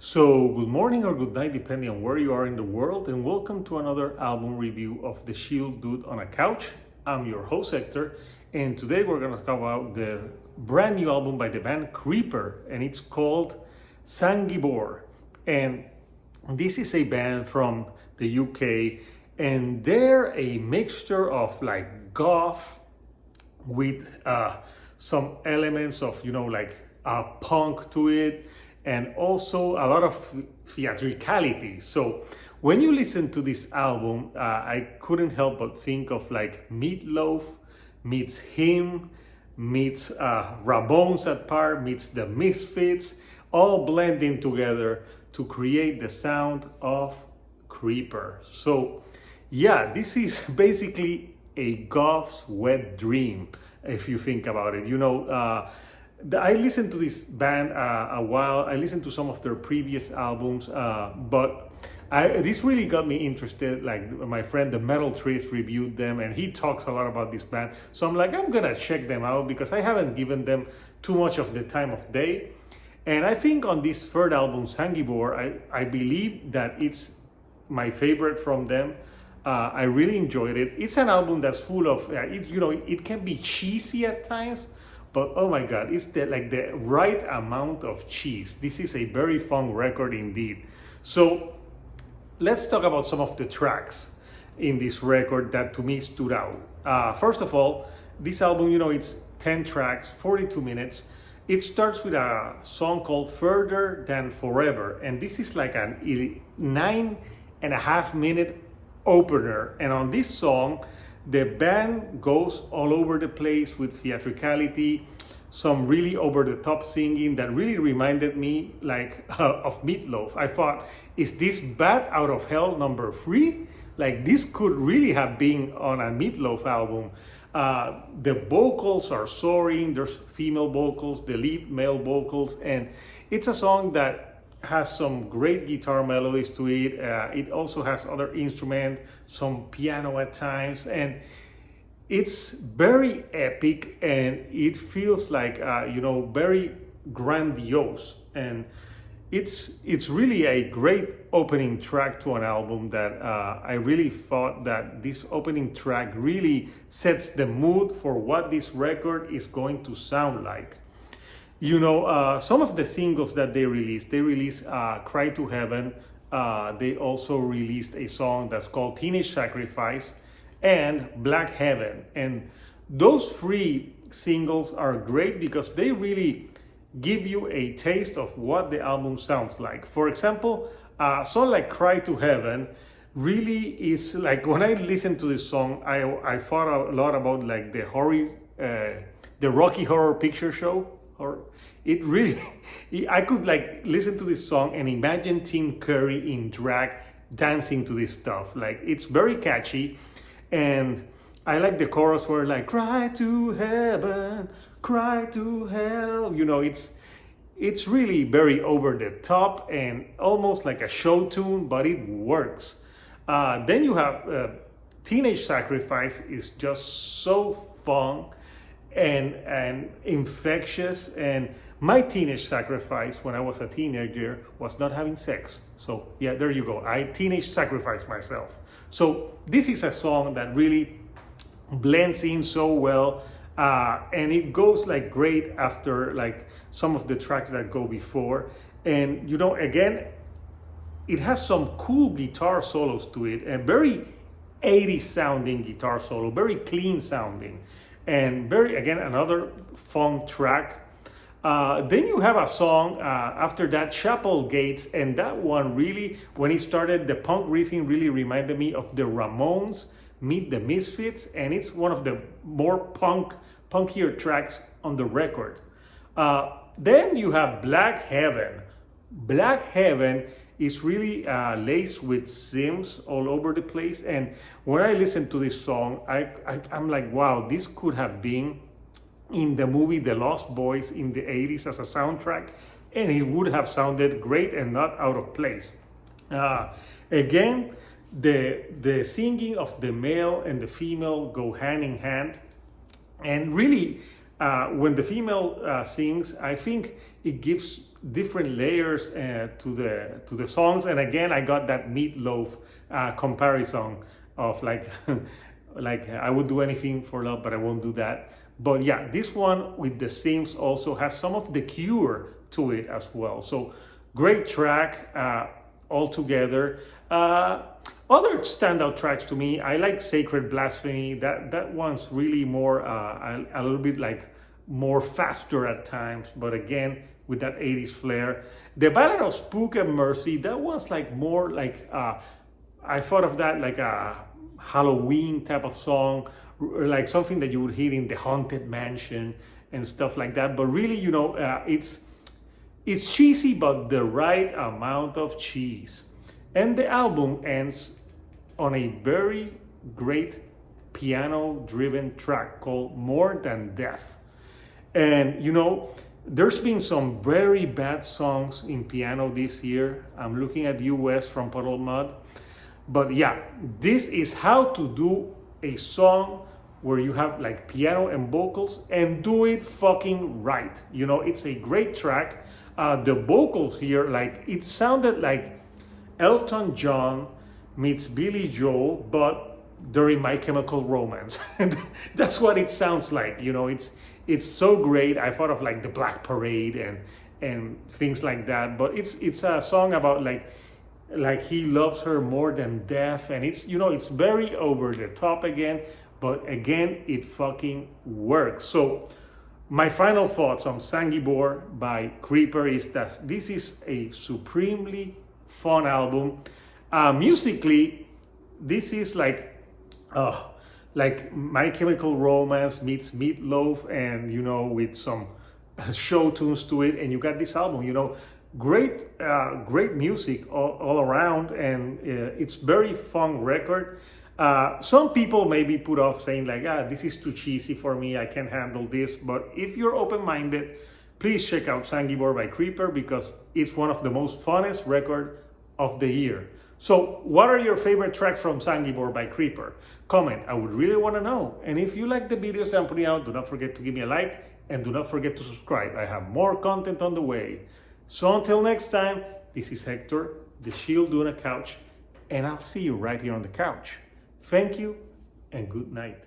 So, good morning or good night, depending on where you are in the world, and welcome to another album review of The Shield Dude on a Couch. I'm your host, Hector, and today we're going to talk about the brand new album by the band Creeper, and it's called Sanguivore. And this is a band from the UK, and they're a mixture of like goth with some elements of punk to it, and also a lot of theatricality. So when you listen to this album, I couldn't help but think of like Meatloaf meets him meets Ramones at part meets the Misfits, all blending together to create the sound of Creeper. So yeah, this is basically a goth's wet dream, if you think about it. I listened to this band a while. I listened to some of their previous albums, but this really got me interested. Like my friend, the Metal Trace, reviewed them, and he talks a lot about this band. So I'm like, I'm gonna check them out because I haven't given them too much of the time of day. And I think on this third album, Sanguivore, I believe that it's my favorite from them. I really enjoyed it. It's an album that's full of, it can be cheesy at times, but oh my God, it's the right amount of cheese. This is a very fun record indeed. So let's talk about some of the tracks in this record that to me stood out. First of all, this album, it's 10 tracks, 42 minutes. It starts with a song called Further Than Forever. And this is like a 9.5 minute opener. And on this song, the band goes all over the place with theatricality, some really over-the-top singing that really reminded me of Meatloaf. I thought, is this Bat Out of Hell number 3? Like this could really have been on a Meatloaf album. The vocals are soaring, there's female vocals, the lead male vocals, and it's a song that has some great guitar melodies to it. It also has other instruments, some piano at times, and it's very epic, and it feels like very grandiose. And it's really a great opening track to an album that I really thought that this opening track really sets the mood for what this record is going to sound like. Some of the singles that they released Cry to Heaven. They also released a song that's called Teenage Sacrifice and Black Heaven. And those 3 singles are great because they really give you a taste of what the album sounds like. For example, a song like Cry to Heaven really is like, when I listened to this song, I thought a lot about like the Rocky Horror Picture Show. Or it really, I could like listen to this song and imagine Tim Curry in drag dancing to this stuff. Like it's very catchy, and I like the chorus where like cry to heaven, cry to hell. It's really very over the top and almost like a show tune, but it works. Then you have Teenage Sacrifice is just so fun and infectious. And my teenage sacrifice when I was a teenager was not having sex. So yeah, there you go. I teenage sacrificed myself. So this is a song that really blends in so well, and it goes like great after like some of the tracks that go before. And again, it has some cool guitar solos to it, and very 80s sounding guitar solo, very clean sounding, and again, another fun track. Then you have a song after that, Chapel Gates, and that one really, when it started, the punk riffing really reminded me of the Ramones meet the Misfits, and it's one of the more punkier tracks on the record. Then you have Black Heaven. Black Heaven is really laced with sims all over the place. And when I listen to this song, I'm like, wow, this could have been in the movie The Lost Boys in the 80s as a soundtrack, and it would have sounded great and not out of place. Again, the singing of the male and the female go hand in hand, and really When the female sings, I think it gives different layers to the songs. And again, I got that meatloaf comparison of like like I would do anything for love, but I won't do that. But yeah, this one with the Sims also has some of the Cure to it as well. So great track altogether. Other standout tracks to me, I like Sacred Blasphemy. That one's really more a little bit like more faster at times, but again with that 80s flair. The Ballad of Spook and Mercy, that one's like more like I thought of that like a Halloween type of song, like something that you would hear in the Haunted Mansion and stuff like that. But really, you know, it's cheesy, but the right amount of cheese. And the album ends on a very great piano-driven track called More Than Death. And you know, there's been some very bad songs in piano this year. I'm looking at US from Puddle Mud. But yeah, this is how to do a song where you have like piano and vocals and do it fucking right. You know, it's a great track. The vocals here, like it sounded like Elton John meets Billy Joel, but during My Chemical Romance. That's what it sounds like. You know, it's so great. I thought of like the Black Parade and things like that. But it's a song about like he loves her more than death, and it's, you know, it's very over the top again, but again it fucking works. So my final thoughts on Sanguivore by Creeper is that this is a supremely fun album. Musically, this is like My Chemical Romance meets Meatloaf, and you know, with some show tunes to it, and you got this album, you know, great music all around, and it's very fun record. Some people maybe put off saying like, this is too cheesy for me, I can't handle this. But if you're open-minded, please check out Sanguivore by Creeper, because it's one of the most funnest record of the year. So what are your favorite tracks from Sanguivore by Creeper? Comment, I would really want to know. And if you like the videos that I'm putting out, do not forget to give me a like, and do not forget to subscribe. I have more content on the way. So until next time, this is Hector, the Shield Doing a Couch, and I'll see you right here on the couch. Thank you and good night.